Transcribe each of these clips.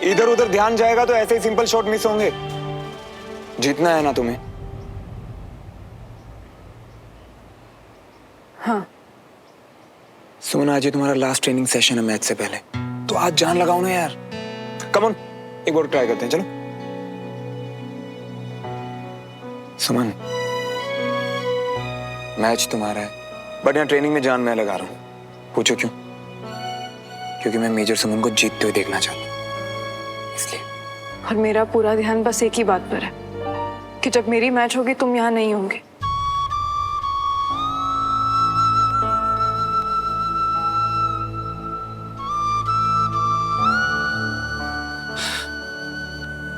इधर उधर ध्यान जाएगा तो ऐसे ही सिंपल शॉट मिस होंगे। जीतना है ना तुम्हें? हाँ। सुमन, आज ये तुम्हारा लास्ट ट्रेनिंग सेशन है मैच से पहले, तो आज जान लगाओ ना यार। कम ऑन, एक बार ट्राई करते हैं, चलो। सुमन, मैच तुम्हारा है, बट यहाँ ट्रेनिंग में जान मैं लगा रहा हूँ। पूछो क्यों? क्योंकि मैं मेजर सुमन को जीतते हुए देखना चाहता हूँ, इसलिए। और मेरा पूरा ध्यान बस एक ही बात पर है कि जब मेरी मैच होगी तुम यहाँ नहीं होंगे।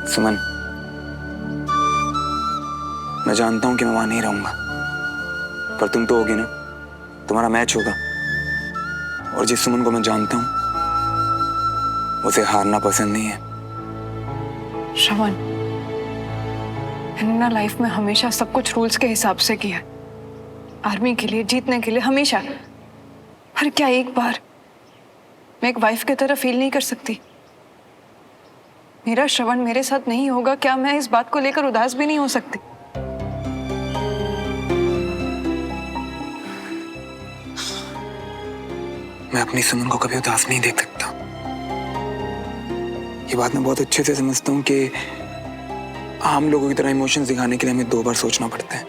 सुमन, मैं जानता हूं कि मैं वहां नहीं रहूंगा, पर तुम तो होगी ना। तुम्हारा मैच होगा, और जिस सुमन को मैं जानता हूं उसे हारना पसंद नहीं है। श्रवण, मैंने ना लाइफ में हमेशा सब कुछ रूल्स के हिसाब से किया। आर्मी के लिए, जीतने के लिए, हमेशा। पर क्या एक बार मैं एक वाइफ की तरह फील नहीं कर सकती? मेरा श्रवण मेरे साथ नहीं होगा, क्या मैं इस बात को लेकर उदास भी नहीं हो सकती? मैं अपनी सुमन को कभी उदास नहीं देख सकता। ये बात मैं बहुत अच्छे से समझता हूँ कि आम लोगों की तरह इमोशंस दिखाने के लिए हमें 2 बार सोचना पड़ता है।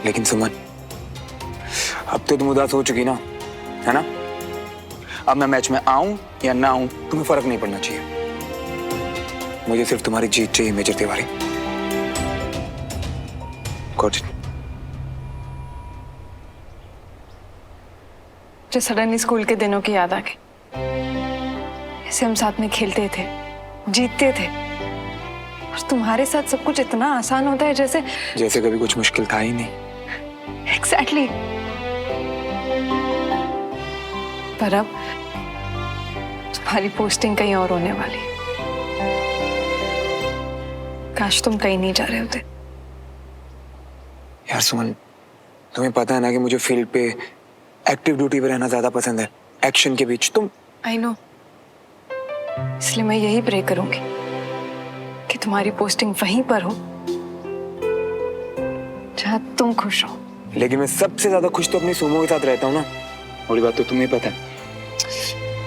लेकिन सुमन, अब तो तुम उदास हो चुकी ना, है ना? अब मैं मैच में आऊं या ना आऊं, तुम्हें फर्क नहीं पड़ना चाहिए। मुझे सिर्फ तुम्हारी जीत चाहिए, मेजर तिवारी। मुझे सडनली स्कूल के दिनों की याद आ गई। ऐसे हम साथ में खेलते थे, जीतते थे, और तुम्हारे साथ सब कुछ इतना आसान होता है जैसे कभी कुछ मुश्किल था ही नहीं। एग्जैक्टली। पर अब तुम्हारी पोस्टिंग कहीं और होने वाली है। काश तुम कहीं नहीं जा रहे होते। यार सुमन, तुम्हें पता है ना कि मुझे फील्ड पे एक्टिव ड्यूटी पे रहना ज्यादा पसंद है, एक्शन के बीच। तुम आई नो, इसलिए मैं यही प्रे करूंगी कि तुम्हारी पोस्टिंग वहीं पर हो जहां तुम खुश हो। लेकिन मैं सबसे ज्यादा खुश तो अपनी सुमो के साथ रहता हूँ ना, थोड़ी बात तो तुम्हें पता है।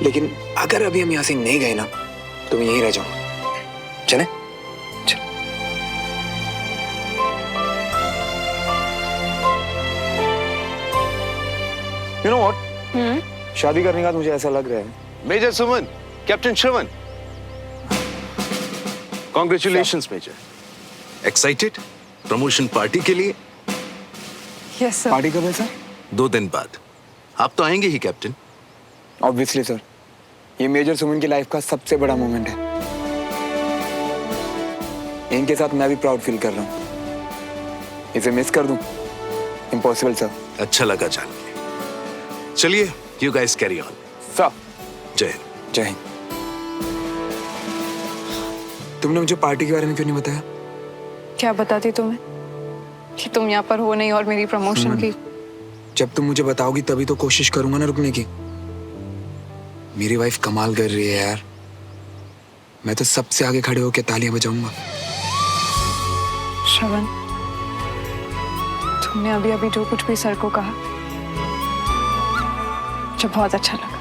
लेकिन अगर अभी हम यहाँ से नहीं गए ना, तो मैं यहीं रह जाऊंगा। चले? You know what? शादी करने का मुझे ऐसा लग रहा है। Major Suman, captain Shravan. Congratulations, major. Excited? Promotion party के लिए? Yes sir. पार्टी कब है सर? 2 दिन बाद। आप तो आएंगे ही कैप्टन। ऑब्वियसली सर, ये मेजर सुमन की लाइफ का सबसे बड़ा मोमेंट है। इनके साथ मैं भी प्राउड फील कर रहा हूँ। इसे मिस कर दूं? Impossible sir. अच्छा लगा जान के। चलिए, you guys carry on। Sir. जय हिंद। जय हिंद। तुमने मुझे पार्टी के बारे में क्यों नहीं बताया? क्या बताती तुम्हें कि तुम यहाँ पर हो नहीं और मेरी प्रमोशन की? जब तुम मुझे बताओगी तभी तो कोशिश करूंगा ना रुकने की। मेरी वाइफ कमाल कर रही है यार, मैं तो सबसे आगे खड़े होकर तालियां बजाऊंगा। श्रवण, तुमने अभी अभी जो कुछ भी सर को कहा, मुझे बहुत अच्छा लगा।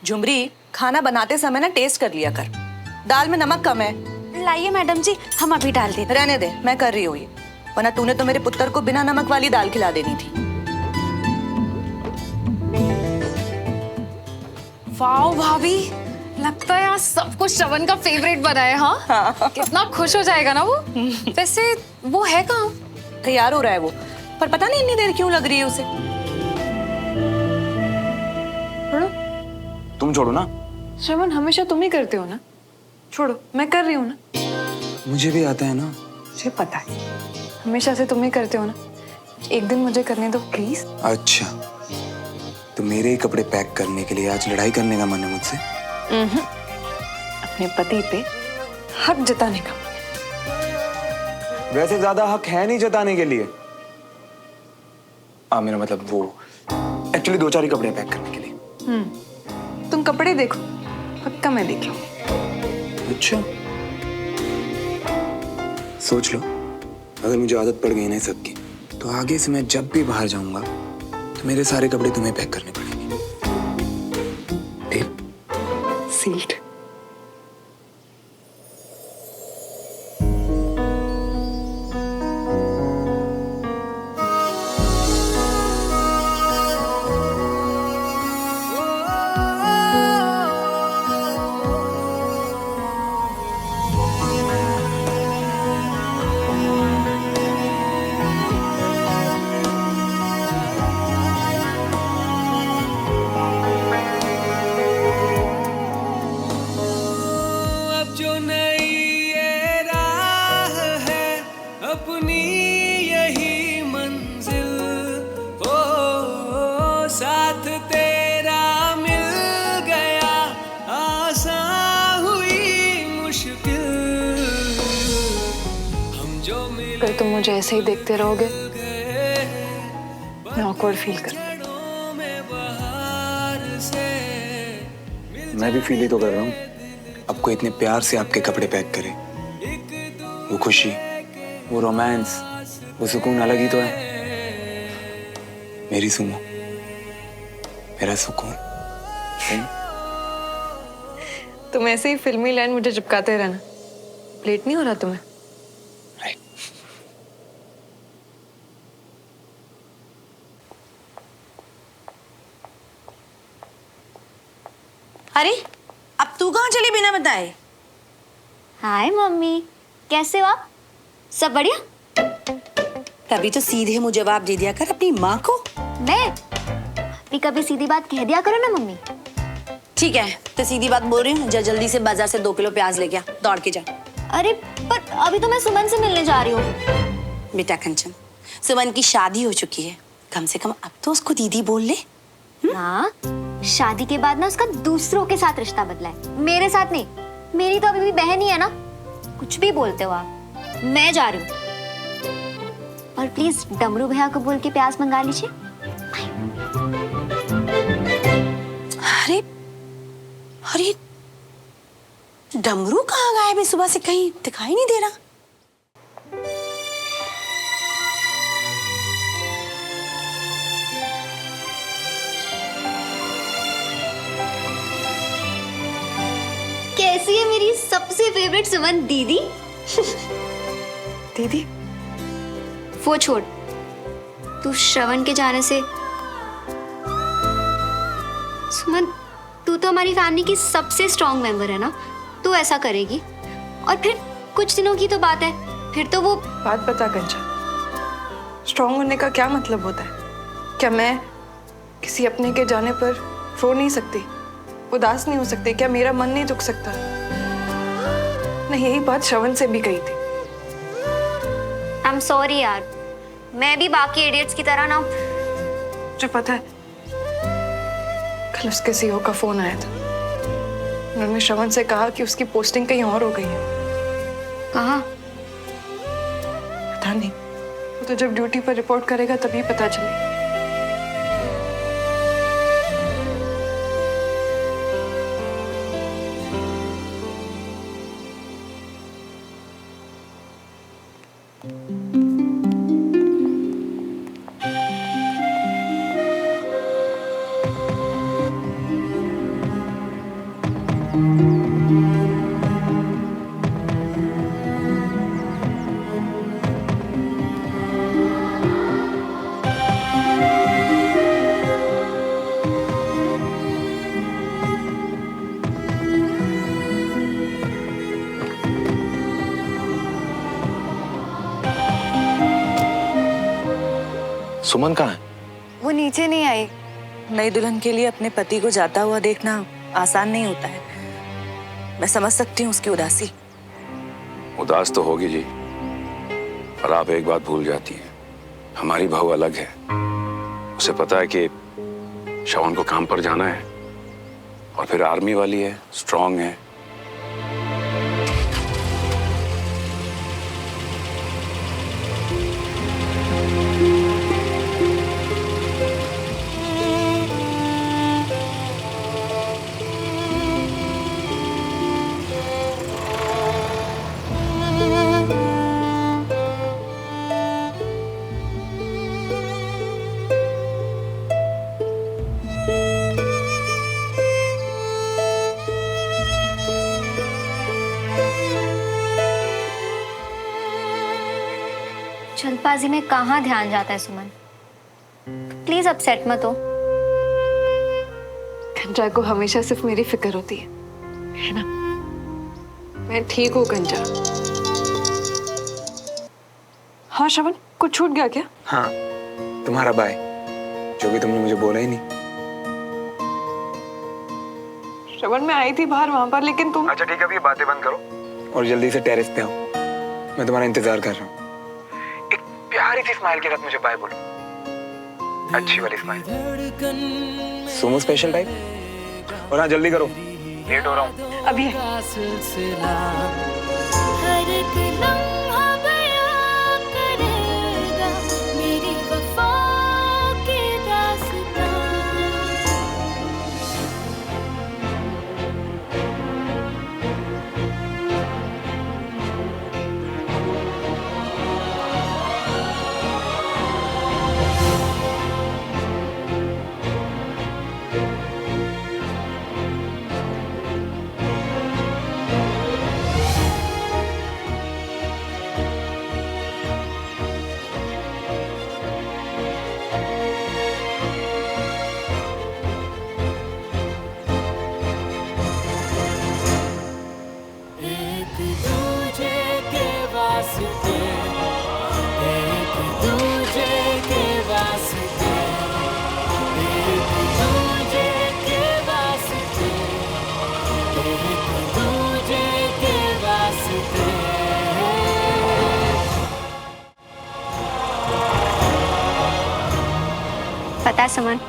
झुमरी, खाना बनाते समय ना टेस्ट कर लिया कर। दाल में नमक कम है। लाइए मैडम जी, हम अभी डाल देते। रहने दे, मैं कर रही हूँ ये। वरना तूने तो मेरे पुत्र को बिना नमक वाली दाल खिला देनी थी। वाओ भाभी, लगता है आज सब कुछ श्रवण का फेवरेट बना है। हाँ? कितना खुश हो जाएगा ना वो। वैसे वो है कहाँ? तैयार हो रहा है वो, पर पता नहीं इतनी देर क्यों लग रही है उसे। तुम छोड़ो ना। श्रवण, हमेशा तुम ही करते हो ना। छोड़ो, मैं कर रही हूँ ना। मुझे भी आता है ना। मुझे पता है, हमेशा से तुम ही करते हो ना। एक दिन मुझे करने दो प्लीज। अच्छा, तो मेरे ही कपड़े पैक करने के लिए आज लड़ाई करने का मन है मुझसे? अपने पति पे हक जताने का। वैसे ज्यादा हक है नहीं जताने के लिए। मेरा मतलब वो एक्चुअली 2-4 ही कपड़े पैक करने के लिए। तुम कपड़े देखो, पक्का मैं देख लूंगी। अच्छा, सोच लो, अगर मुझे आदत पड़ गई ना सबकी, तो आगे से मैं जब भी बाहर जाऊंगा तो मेरे सारे कपड़े तुम्हें पैक करने पड़ेंगे। डील? सील्ड। अपनी यही मंजिल हो, साथ तेरा मिल गया, आसान हुई मुश्किल, हम जो मिले अगर तुम मुझे ऐसे ही देखते रहोगे मैं ऑकवर्ड फील कर। मैं भी फील ही तो कर रहा हूँ, आपको इतने प्यार से आपके कपड़े पैक करे। वो खुशी, वो रोमांस, वो सुकून अलग ही तो है। मेरी सुनो, मेरा सुकून। तुम ऐसे ही फिल्मी लाइन मुझे चिपकाते रहना। लेट नहीं हो रहा तुम्हें? अरे अब तू कहाँ चली बिना बताए? हाय मम्मी, कैसे हो आप? सब बढ़िया? तभी तो सीधे मुंह जवाब दे दिया कर अपनी माँ को। मैं भी कभी सीधी बात कह दिया करो ना मम्मी। ठीक है, तो सीधी बात बोल रही हूँ, जा जल्दी से बाजार से 2 किलो प्याज लेके आ, दौड़ के जा। अरे पर अभी तो मैं सुमन से मिलने जा रही हूँ। बेटा कंचन, सुमन की शादी हो चुकी है, कम से कम अब तो उसको दीदी बोल ले। हाँ, शादी के बाद ना उसका दूसरों के साथ रिश्ता बदला है, मेरे साथ नहीं। मेरी तो अभी भी बहन ही है ना। कुछ भी बोलते हो आप। मैं जा रही हूँ, और प्लीज डमरू भैया को बोल के प्याज मंगा लीजिए। अरे अरे डमरू कहाँ गायब है? सुबह से कहीं दिखाई नहीं दे रहा। कैसी है मेरी सबसे फेवरेट सुमन दीदी? दीदी? वो छोड़, तू श्रवण के जाने से सुमन, तू तो हमारी फैमिली की सबसे स्ट्रॉन्ग मेंबर है ना। तू ऐसा करेगी और फिर कुछ दिनों की तो बात है, फिर तो वो। बात बता कंचन, स्ट्रॉन्ग होने का क्या मतलब होता है? क्या मैं किसी अपने के जाने पर रो नहीं सकती, उदास नहीं हो सकती? क्या मेरा मन नहीं दुख सकता? मैं यही बात श्रवण से भी कही थी। आई एम सॉरी यार, मैं भी बाकी इडियट्स की तरह ना। मुझे पता है, कल उसके सीईओ का फोन आया था। उन्होंने श्रवण से कहा कि उसकी पोस्टिंग कहीं और हो गई है। कहाँ? पता नहीं, वो तो जब ड्यूटी पर रिपोर्ट करेगा तभी पता चलेगा। सुमन कहाँ है? वो नीचे नहीं आई। नई दुल्हन के लिए अपने पति को जाता हुआ देखना आसान नहीं होता है। मैं समझ सकती हूँ उसकी उदासी। उदास तो होगी जी, पर आप एक बात भूल जाती हैं, हमारी बहू अलग है। उसे पता है कि श्रवण को काम पर जाना है, और फिर आर्मी वाली है, स्ट्रांग है। जल्दबाजी में कहाँ ध्यान जाता है सुमन। प्लीज अपसेट मत हो। कंचा को हमेशा सिर्फ मेरी फिक्र होती है ना? मैं ठीक हूँ कंचा। हाँ श्रवण, कुछ छूट गया क्या? हाँ, तुम्हारा बाय, जो कि तुमने मुझे बोला ही नहीं। श्रवण, मैं आई थी बाहर वहां पर, लेकिन तुम... अच्छा ठीक है, अभी ये बातें बंद करो और जल्दी से टेरेस पे आओ। मैं तुम्हारा इंतजार कर रहा हूँ। एक प्यारी सी स्माइल के साथ मुझे बाय बोलो, अच्छी वाली स्माइल, सुमो स्पेशल टाइप। और हाँ, जल्दी करो, लेट हो रहा हूँ। अभी हर एक लम्हा बयां करेगा मेरी वफा की दास्तां। एक दूजे के वास्ते, एक दूजे के वास्ते, एक दूजे के वास्ते, एक दूजे के वास्ते। पता है सुमन,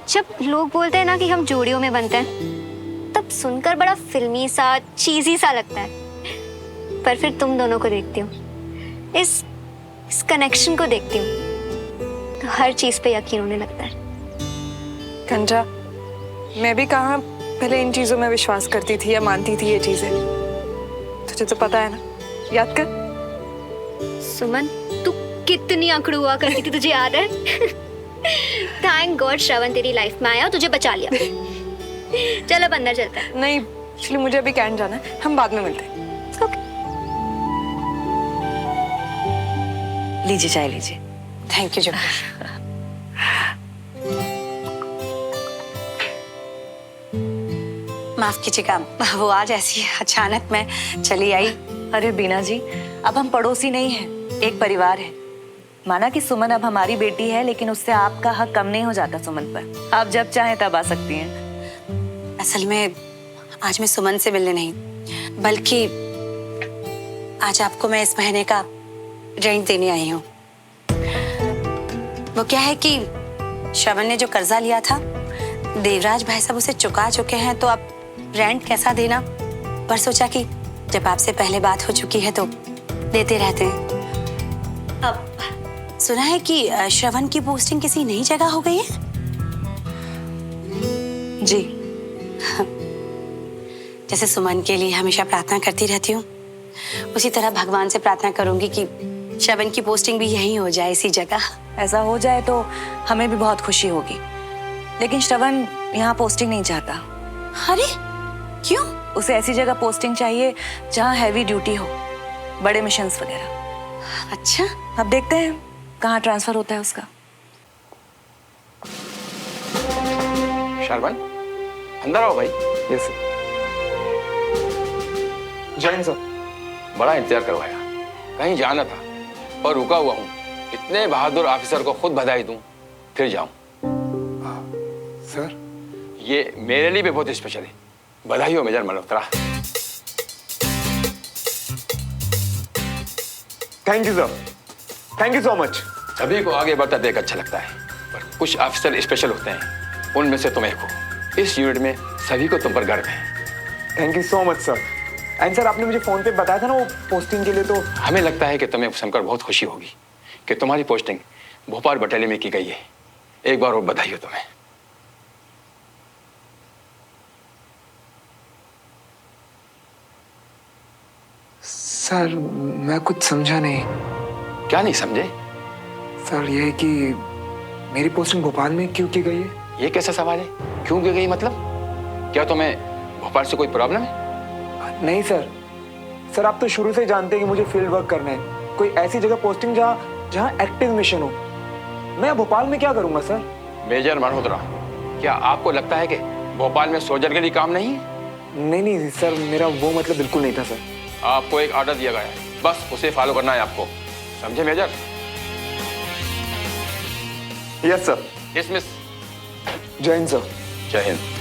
जब लोग बोलते हैं ना कि हम जोड़ियों में बनते हैं, तब सुनकर बड़ा फिल्मी सा, चीजी सा लगता है। पर फिर तुम दोनों को देखती हूँ, इस कनेक्शन को देखती हूँ, तो हर चीज पे यकीन होने लगता है। कंचा, मैं भी कहाँ पहले इन चीजों में विश्वास करती थी या मानती थी ये चीजें। तुझे तो पता है ना, याद कर। सुमन, तू कितनी अकड़ू हुआ करती थी, तुझे याद है? थैंक गॉड श्रवण तेरी लाइफ में आया और तुझे बचा लिया। चलो अब अंदर चलते हैं। नहीं, एक्चुअली मुझे अभी कैंट जाना है, हम बाद में मिलते हैं। लीजिए चाय लीजिए। Thank you. माफ कीजिएगा, वो आज ऐसी अचानक मैं चली आई। अरे बीना जी, अब हम पड़ोसी नहीं हैं, एक परिवार है। माना कि सुमन अब हमारी बेटी है, लेकिन उससे आपका हक कम नहीं हो जाता सुमन पर। आप जब चाहें तब आ सकती हैं। असल में आज मैं सुमन से मिलने नहीं, बल्कि आज आपको मैं इस महीने का रेंट देने आई हूँ। वो क्या है कि श्रवण ने जो कर्जा लिया था, देवराज भाई साहब उसे चुका चुके हैं, तो अब रेंट कैसा देना, पर सोचा कि जब आपसे पहले बात हो चुकी है तो देते रहते हैं। अब सुना है कि श्रवण की पोस्टिंग किसी नई जगह हो गई है। जी, जैसे सुमन के लिए हमेशा प्रार्थना करती रहती हूँ, उसी तरह भगवान से प्रार्थना करूंगी कि श्रवण की पोस्टिंग भी यहीं हो जाए, इसी जगह। ऐसा हो जाए तो हमें भी बहुत खुशी होगी, लेकिन श्रवण यहाँ पोस्टिंग नहीं चाहता। अरे क्यों? उसे ऐसी जगह पोस्टिंग चाहिए जहाँ हैवी ड्यूटी हो, बड़े मिशंस वगैरह। अच्छा, अब देखते हैं कहाँ ट्रांसफर होता है उसका। श्रवण, अंदर आओ भाई। Yes sir. जय हिंद सर। बड़ा इंतजार करवाया, कहीं जाना था और रुका हुआ हूँ। इतने बहादुर ऑफिसर को खुद बधाई दूं, फिर जाऊं। सर, ये मेरे लिए भी बहुत स्पेशल है। बधाई हो major Malhotra. Thank you sir, thank you so much. सभी को आगे बढ़ता देख अच्छा लगता है, पर कुछ ऑफिसर स्पेशल होते हैं, उनमें से तुम एक हो। इस यूनिट में सभी को तुम पर गर्व है। Thank you so much sir. And sir, आपने मुझे फोन पे बताया था ना वो पोस्टिंग के लिए, तो हमें लगता है कि तुम्हें सुनकर बहुत खुशी होगी कि तुम्हारी पोस्टिंग भोपाल बटालियन में की गई है। एक बार और बधाई हो तुम्हें। सर मैं कुछ समझा नहीं। क्या नहीं समझे? सर ये है कि मेरी पोस्टिंग भोपाल में क्यों की गई है? ये कैसा सवाल है? क्यों की गई मतलब? क्या तुम्हें भोपाल से कोई प्रॉब्लम है? नहीं सर। सर आप तो शुरू से जानते हैं कि मुझे फील्ड वर्क करना है। कोई ऐसी जगह पोस्टिंग जहाँ जहाँ एक्टिव मिशन हो। मैं भोपाल में क्या करूंगा सर? मेजर मल्होत्रा, क्या आपको लगता है कि भोपाल में सोल्जर के लिए काम नहीं है? नहीं सर, मेरा वो मतलब बिल्कुल नहीं था सर। आपको एक ऑर्डर दिया गया है, बस उसे फॉलो करना है आपको, समझे मेजर? Yes sir. डिसमिस। जय हिंद सर। जय हिंद।